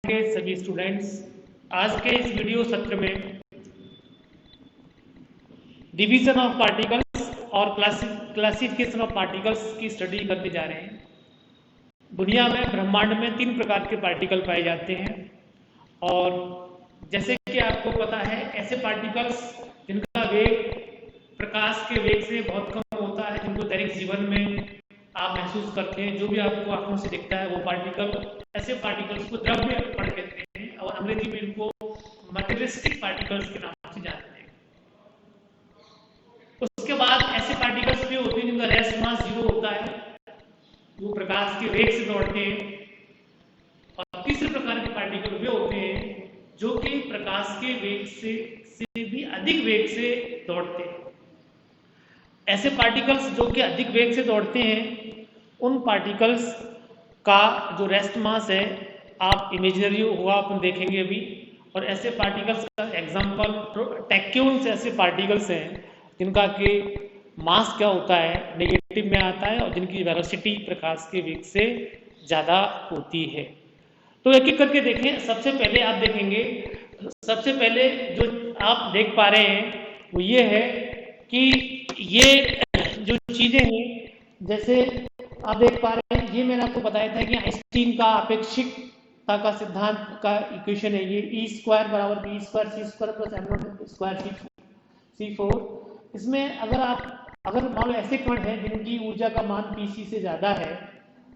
के सभी स्टूडेंट्स आज के इस वीडियो सत्र में डिवीजन ऑफ पार्टिकल्स और क्लासिफिकेशन ऑफ पार्टिकल्स की स्टडी करते जा रहे हैं। दुनिया में ब्रह्मांड में 3 प्रकार के पार्टिकल पाए जाते हैं और जैसे कि आपको पता है ऐसे पार्टिकल्स जिनका वेग प्रकाश के वेग से बहुत कम होता है, जिनको दैनिक जीवन में आप महसूस करते हैं, जो भी आपको आंखों से दिखता है वो पार्टिकल, ऐसे पार्टिकल्स को द्रव्य कण कहते हैं और अंग्रेजी में इनको मटेरियलिस्टिक पार्टिकल्स के नाम से जानते हैं। उसके बाद ऐसे पार्टिकल्स भी होते हैं जिनका रेस्ट मास 0 होता है, वो प्रकाश के वेग से दौड़ते हैं। और तीसरे प्रकार के पार्टिकल वे होते हैं जो कि प्रकाश के वेग से भी अधिक वेग से दौड़ते हैं। ऐसे पार्टिकल्स जो कि अधिक वेग से दौड़ते हैं, उन पार्टिकल्स का जो रेस्ट मास है आप इमेजिनरी हुआ अपन देखेंगे अभी। और ऐसे पार्टिकल्स का एग्जांपल टैक्यून्स ऐसे पार्टिकल्स हैं जिनका कि मास क्या होता है नेगेटिव में आता है और जिनकी वेलोसिटी प्रकाश के वेग से ज़्यादा होती है। तो एक एक करके देखें। सबसे पहले आप देखेंगे, सबसे पहले जो आप देख पा रहे हैं वो ये है कि ये जो चीज़ें हैं, जैसे आप देख पा रहे हैं, ये मैंने आपको बताया था कि आइंस्टीन का अपेक्षिकता का सिद्धांत का इक्वेशन है ये E² बराबर B² C² plus m0² C4। इसमें अगर मान लो ऐसे कण हैं जिनकी ऊर्जा का मान Pc से ज़्यादा है,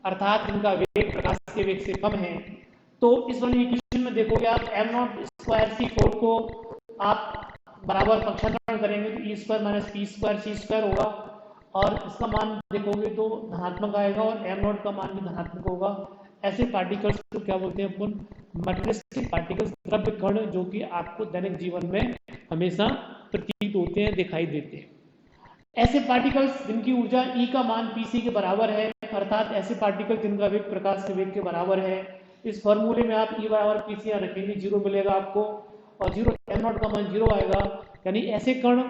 अर्थात जिनका वेग प्रकाश के वेग से कम है, तो इस वाली इक्वेशन में देखोगे आप m0² C4 को आप बराबर पक्षांतरण करेंगे तो E² माइनस P² C² होगा और इसका मान देखोगे तो धनात्मक आएगा और m0 का मान भी धनात्मक होगा। ऐसे पार्टिकल्स को क्या बोलते हैं अपन? मटेरियलिस्टिक पार्टिकल्स, द्रव्य कण, जो कि आपको दैनिक जीवन में हमेशा प्रतीत होते हैं, दिखाई देते हैं। ऐसे पार्टिकल्स जिनकी ऊर्जा E का मान Pc के बराबर है, अर्थात ऐसे पार्टिकल जिनका वेग प्रकाश के वेग के बराबर है। इस फॉर्मूले में आप E बराबर Pc यहाँ रखेंगे, 0 मिलेगा आपको और 0 m0 का मान 0 आएगा। यानी ऐसे कण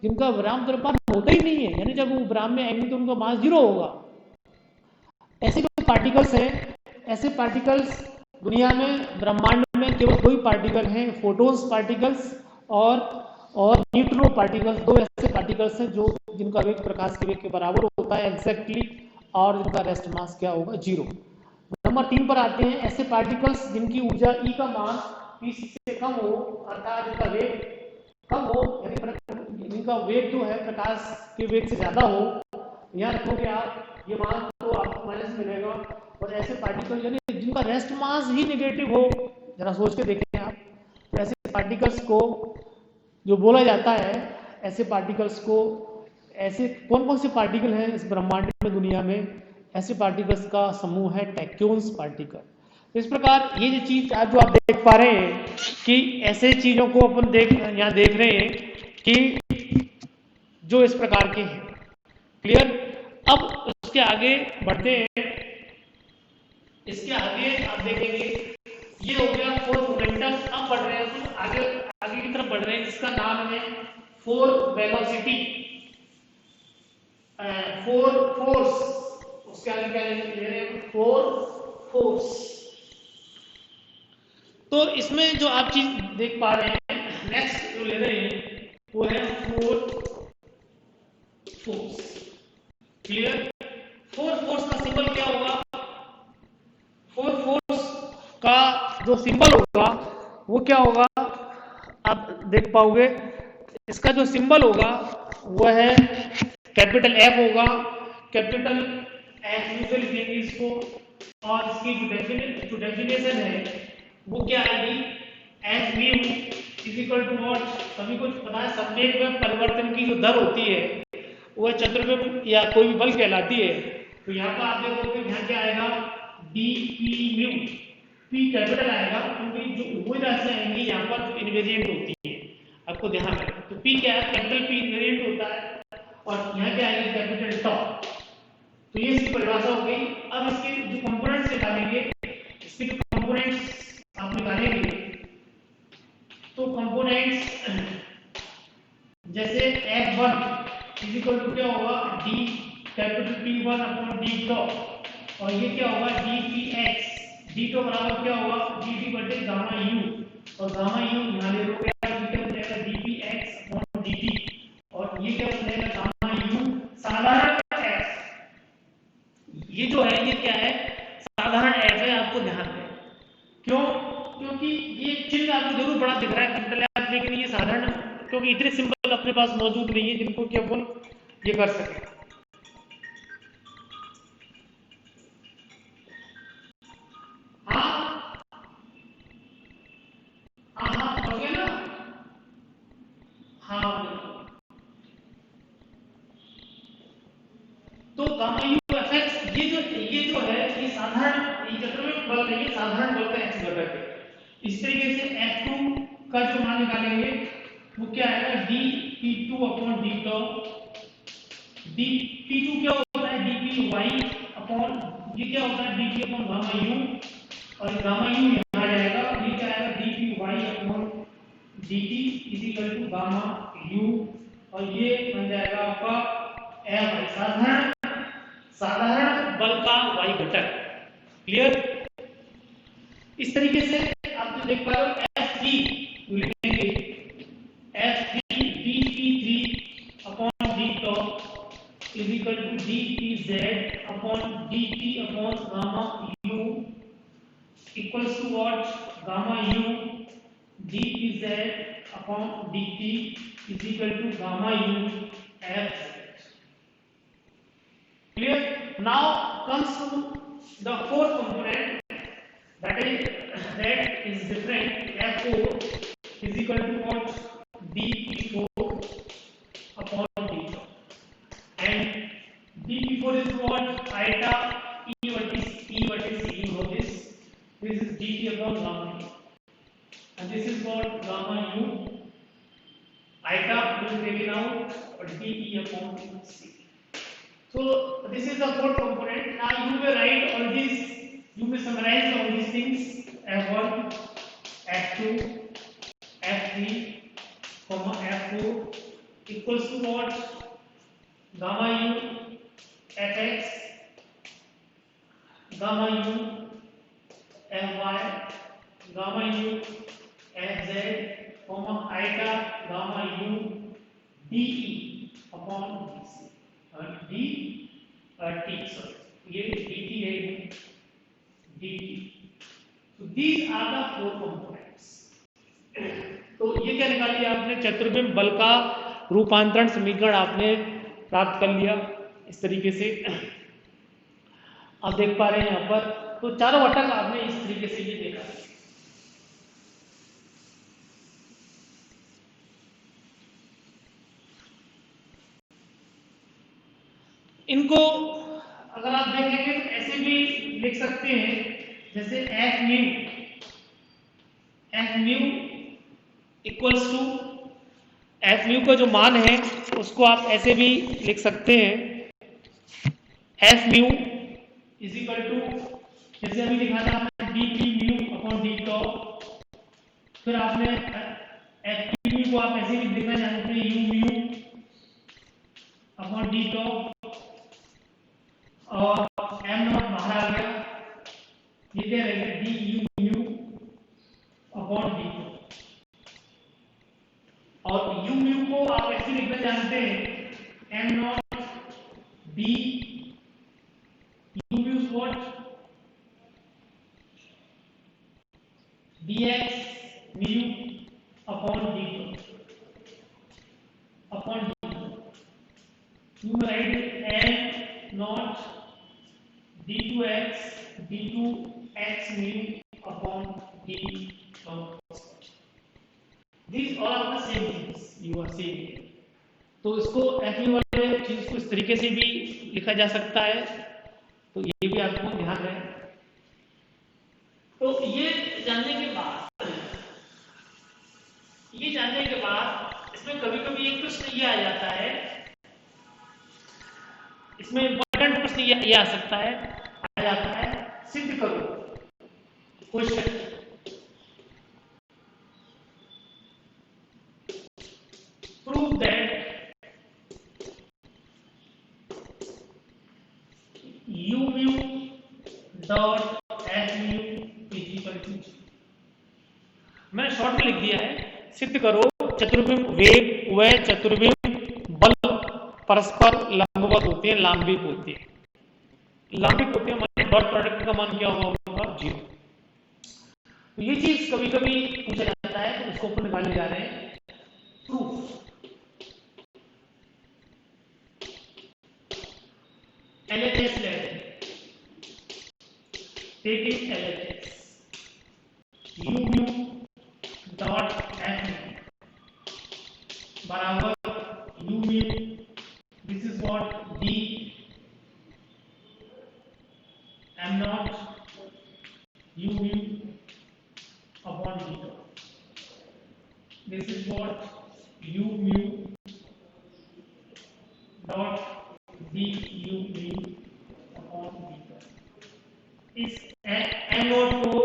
जिनका विराम द्रव्यमान होता ही नहीं है, यानी जब वो विराम में आएंगे तो उनका मास 0 होगा। ऐसे जो पार्टिकल्स हैं, ऐसे पार्टिकल्स दुनिया में ब्रह्मांड में केवल 2 ही पार्टिकल हैं, फोटॉन्स पार्टिकल्स और न्यूट्रिनो पार्टिकल्स। 2 ऐसे पार्टिकल्स हैं जो जिनका वेग प्रकाश के वेग के बराबर होता है एग्जैक्टली, और जिनका रेस्ट मास क्या होगा? 0। नंबर 3 पर आते हैं ऐसे पार्टिकल्स जिनकी ऊर्जा E का मान Pc से कम हो, अर्थात जिनका वेग कम हो, यानी जिनका वेग जो है प्रकाश के वेग से ज्यादा हो। यहाँ रखोगे आप ये मान तो आपको माइनस मिलेगा। और ऐसे पार्टिकल यानी जिनका रेस्ट मास ही नेगेटिव हो, जरा सोच के देखें आप। तो ऐसे पार्टिकल्स को जो बोला जाता है, ऐसे पार्टिकल्स को, ऐसे कौन कौन से पार्टिकल हैं इस ब्रह्मांड में दुनिया में? ऐसे पार्टिकल्स का समूह है टैक्यून्स पार्टिकल। इस प्रकार ये जो चीज आज जो आप देख पा रहे हैं कि ऐसे चीजों को अपन यहाँ देख रहे हैं कि जो इस प्रकार के हैं। क्लियर? अब उसके आगे बढ़ते हैं। इसके आगे आप देखेंगे ये हो गया 4 मोमेंटम। अब बढ़ रहे हैं तो आगे की तरफ बढ़ रहे हैं, जिसका नाम है 4 वेलोसिटी, 4 फोर्स। उसके आगे क्या ले रहे हैं? 4 फोर्स। तो इसमें जो आप चीज देख पा रहे हैं, नेक्स्ट जो ले रहे हैं वो है 4 फोर्स। क्लियर? 4 फोर्स का सिंबल क्या होगा? 4 फोर्स का जो सिंबल होगा वो क्या होगा आप देख पाओगे। इसका जो सिंबल होगा वो है कैपिटल F होगा। कैपिटल F यूजुअली लिखेंगे इसको, और इसकी जो डेफिनेशन है वो क्या आएगी? F mu is equal to what? सभी को पता है, संवेग में परिवर्तन की जो दर होती है वह चतुर्वेग या कोई भी बल कहलाती है। तो यहाँ पर आप देखोगे यहाँ क्या आएगा? dP mu। P कैपिटल आएगा क्योंकि जो उभय राशि आएंगी यहाँ पर इनवेरिएंट होती है, आपको ध्यान रखना। तो P क्या है? कैपिटल P इनवेरिएंट होता है और यहाँ क्या आएगी? Capital top. तो ये इसकी परिभाषा हो गई। अब इसके जो कंपोनेंट्स निकालेंगे, इसके जो कंपोनेंट्स आप निकालेंगे तो कंपोनेंट्स जैसे F1 इज इक्वल टू क्या होगा? D capital P1 upon D top, और ये क्या होगा? DPX। D टॉप बराबर क्या होगा? DD बटे और गामा यू यहाँ ले लोगे आप, ये क्या बन जाएगा dpx अपॉन dt, और ये क्या बन जाएगा गामा यू साधारण x, ये जो है ये क्या है साधारण f है, आपको ध्यान दें। क्यों? क्योंकि ये चिन्ह आपको जरूर बड़ा दिख रहा है कैपिटल F, लेकिन ये साधारण, क्योंकि इतने सिंबल अपने पास मौजूद नहीं है जिनको कि अपन ये कर सके। तो गामा यू एफएक्स ये जो है ये साधारण, ये चक्र बल नहीं है, साधारण बल का एक्स घटक है। इस तरीके से F2 का जो मान निकालेंगे वो क्या आएगा dp2 upon d tau, dp2 क्या होता है dpy अपॉन, ये क्या होता है dp अपॉन गामा यू, और गामा यू यहाँ आ जाएगा, ये क्या आएगा dpy upon dt is equal to gamma u, और ये बन जाएगा आपका f साधारण बल का y घटक। क्लियर? इस तरीके से आप जो देख पा रहे हो F3 लिखेंगे F3 dp3 upon d tau is equal to dpz upon dt upon gamma u equals to what gamma u dpz upon dt is equal to gamma u f। Clear? Now comes to the fourth component, that is different. F4 is equal to what? dp4 upon d, and dp4 is what? Iota e vertice you know this. This is dt upon gamma u, and this is what gamma u. Iota will be taken out, or dE upon c. So this is the fourth component. Now you may write all these, you may summarize all these things: F1, F2, F3, F4 equals to what? Gamma u Fx, gamma u Fy, gamma u Fz, iota gamma u dE upon dC. D T sorry ये dt है dt। तो these are the four components. तो ये क्या निकाल लिया आपने? चतुर्विम बल का रूपांतरण समीकरण आपने प्राप्त कर लिया इस तरीके से। आप देख पा रहे हैं यहाँ पर, तो चारों घटक आपने इस तरीके से ये देखा। इनको अगर आप देखेंगे तो ऐसे भी लिख सकते हैं, जैसे F mu equals to, F mu का जो मान है उसको आप ऐसे भी लिख सकते हैं, F mu is equal to, जैसे अभी लिखा था आपने D P mu upon D tau, फिर आपने एफ म्यू को आप ऐसे भी लिखना जानते हैं यू म्यू अपॉन डी टॉ, और m नॉट बाहर आ गया, ये क्या रहेगा D you mu upon D, और यू म्यू को आप ऐसे लिखना जानते हैं m not D you mu what dx mu upon D upon D, you right m not d2x d2x mu upon d of, these all are the same things you are seeing here। तो इसको f वाले चीज को इस तरीके से भी लिखा जा सकता है, तो ये भी आपको ध्यान रहे। तो ये जानने के बाद इसमें कभी-कभी एक प्रश्न ये आ जाता है, इसमें इंपॉर्टेंट प्रश्न ये आ जाता है, सिद्ध करो question, prove that u mu dot f mu is equal to 0। मैंने शॉर्ट में लिख दिया है, सिद्ध करो चतुर्विम वेग व चतुर्विम बल परस्पर लंबवत होते हैं, लांबिक होते हैं। लांबिक होते हैं हमारे डॉट प्रोडक्ट का मान क्या होगा, 0। तो ये चीज कभी कभी पूछा जाता है, तो इसको ऊपर निकालने जा रहे हैं। प्रूफ LHS ले रहे हैं, taking LHS u mu dot f बराबर u mu, this is what d m not u mu upon d dot, this is what u mu dot d u mu upon d dot। इस m not को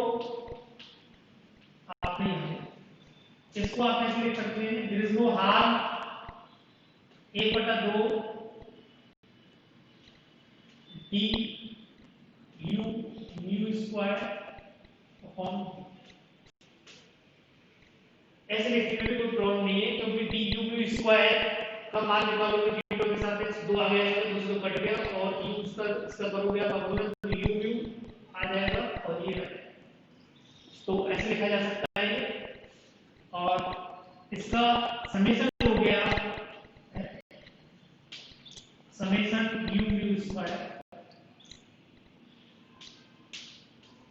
आपने, इसको आप ऐसे लिख सकते हैं, there is no harm 1/2 d u mu square upon, ऐसे लिखने में कोई प्रॉब्लम नहीं है, क्योंकि डी यू म्यू स्क्वायर का मान निकालोगे डी के साथ x 2 आ गया है, दूसरे कट गया, और u इसका करोगे आप तो यू म्यू आ जाएगा, और ये तो ऐसे लिखा जा सकता है। और इसका समेशन हो गया summation u mu square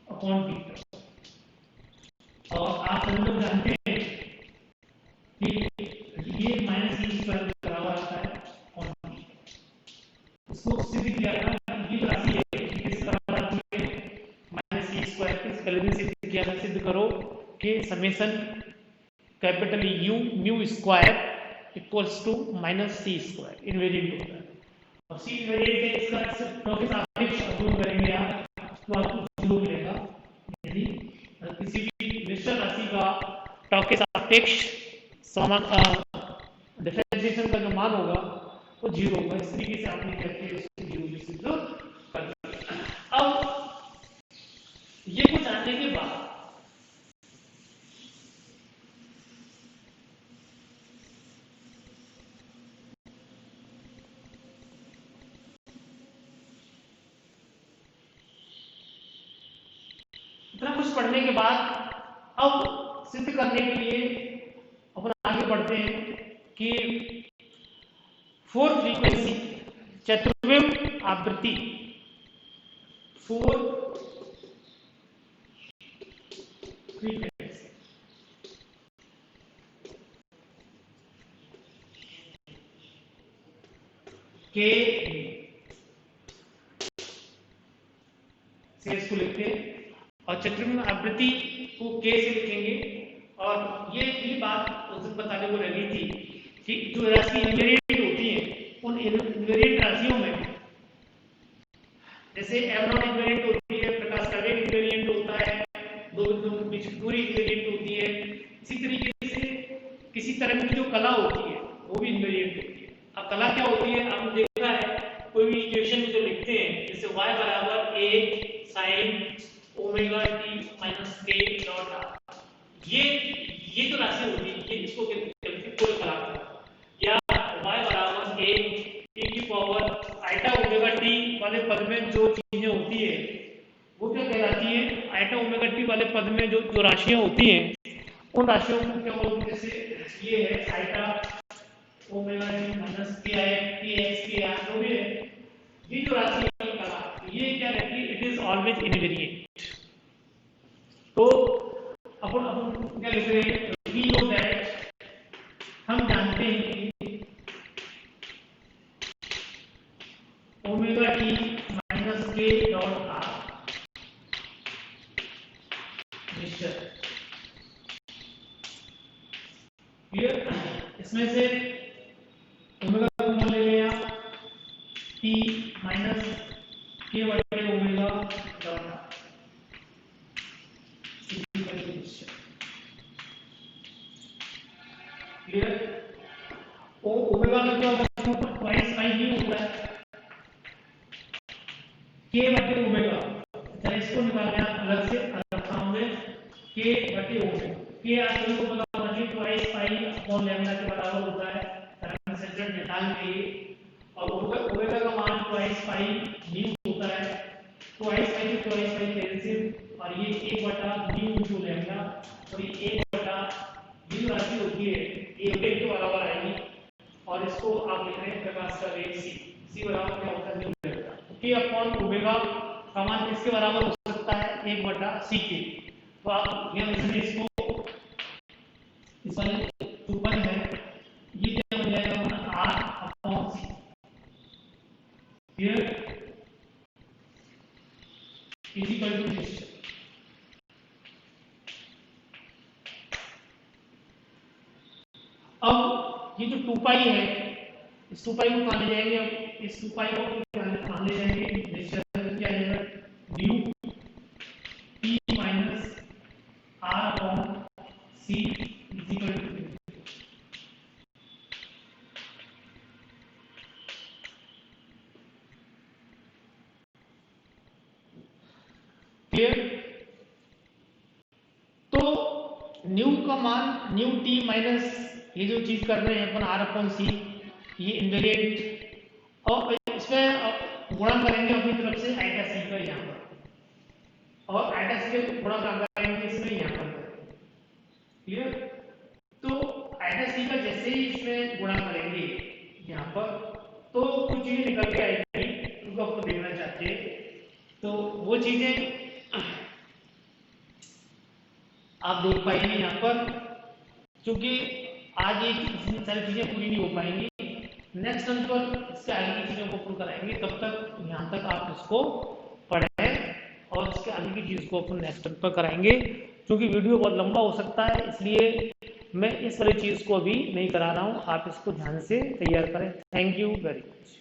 upon theta. और आप सब लोग जानते हैं कि ये माइनस ई स्क्वायर बराबर आता है और इसको सिद्ध किया था, ये राशि है किस बराबर आती है माइनस ई स्क्वायर के, पहले भी सिद्ध किया था। सिद्ध करो कि summation capital U mu square equals to minus C square invariant होता है, और सी इनवेरिएंट है, इसका टॉपिक सापेक्ष अवलोकन करेंगे आप तो आपको 0 मिलेगा। यदि किसी भी निश्चित राशि का टॉपिक सापेक्ष समान डिफरेंशिएशन का जो मान होगा वो 0 होगा, इस तरीके से आपने कहते हैं 0 सिद्ध कर दिया। अब ये कुछ जानने के बाद इतना कुछ पढ़ने के बाद अब सिद्ध करने के लिए अपन आगे बढ़ते हैं कि 4 फ्रीक्वेंसी चतुर्विम आवृत्ति 4 फ्रीक्वेंसी के से इसको लिखते हैं, और चतुर्विम आवृत्ति को के से लिखेंगे। और ये बात उस दिन बताने को लगी थी कि जो राशि इनवेरिएंट होती है, उन इनवेरिएंट राशियों में जैसे एम नॉट इनवेरिएंट होती है, प्रकाश का वेग इनवेरिएंट होता है, दो बिंदुओं के बीच की दूरी इनवेरिएंट होती है, इसी तरीके से किसी तरह की जो कला होती है वो भी इनवेरिएंट होती है। अब कला क्या होती है, आपने देखा है कोई भी इक्वेशन में जो लिखते हैं, जैसे y बराबर a sin omega t minus k dot r, ये जो राशि होती है, ये इसको कहते हैं कोई कला, या y बराबर a e की पावर आइटा ओमेगा t वाले पद में जो चीजें होती है वो क्या कहलाती है, आइटा ओमेगा t वाले पद में जो राशियां होती हैं, उन राशियों को क्या बोलते हैं, जैसे ये है eta omega t minus k i t x k r, जो भी है ये जो राशि है कला, ये क्या रहती है, इट इज ऑलवेज इनवेरिएंट। तो अपन क्या लिख रहे हैं, वी नो दैट, हम जानते हैं कि ओमेगा टी माइनस के डॉट आर निश्चित, क्लियर। इसमें से ओमेगा को मान ले लिया टी माइनस के बटे omega dot are, clear. Omega में क्या होता है, ट्वाइस पाई ही होता है, के बटे ओमेगा, चलिए इसको निकालना अलग से रखा हमने, के बटे ओमेगा, कि आप सभी को पता होना चाहिए ट्वाइस पाई अपॉन लैम्डा के बराबर होता है तरंग सज्जन निकालने के लिए, और ओमेगा का मान ट्वाइस पाई न्यू होता है। ट्वाइस पाई तो ट्वाइस पाई कैंसिल, और ये 1/न्यू इनटू लैम्डा, और ये 1/न्यू राशि होती है ये वेग के बराबर आएगी, और इसको आप लिख रहे हैं प्रकाश का वेग c बराबर क्या होता है new lambda. k upon omega का मान किसके बराबर हो सकता है 1/c के। तो आप ये इसको इस वाले 2 है ये क्या हो जाएगा r upon c, here is equal to this। अब ये जो 2 पाई है इस 2 पाई को कहां ले जाएंगे, अब इस 2 पाई को कहां ले जाएंगे, निश्चित क्या आएगा nu p minus r upon c is equal to clear. तो न्यू का मान न्यू टी माइनस ये जो चीज कर रहे हैं अपन r अपॉन सी, ये इनवेरिएंट, और इसमें गुणा करेंगे अपनी तरफ से आइटा सी का यहाँ पर, और आइटा सी के गुणा करेंगे इसमें यहाँ पर, क्लियर। तो आइटा सी का जैसे ही इसमें गुणा करेंगे यहाँ पर तो कुछ चीजें निकल के आएगी उनको आपको देखना चाहते हैं, तो वो चीजें आप देख पाएंगे यहाँ पर, क्योंकि आज ये सारी चीजें पूरी नहीं हो पाएंगी, नेक्स्ट टर्म पर इससे आगे की चीजों को पूर्ण कराएंगे। तब तक यहाँ तक आप इसको पढ़ें और इसके आगे की चीज को अपन नेक्स्ट टर्म पर कराएंगे, क्योंकि वीडियो बहुत लंबा हो सकता है, इसलिए मैं इस वाली चीज को अभी नहीं करा रहा हूँ, आप इसको ध्यान से तैयार करें। Thank you very much.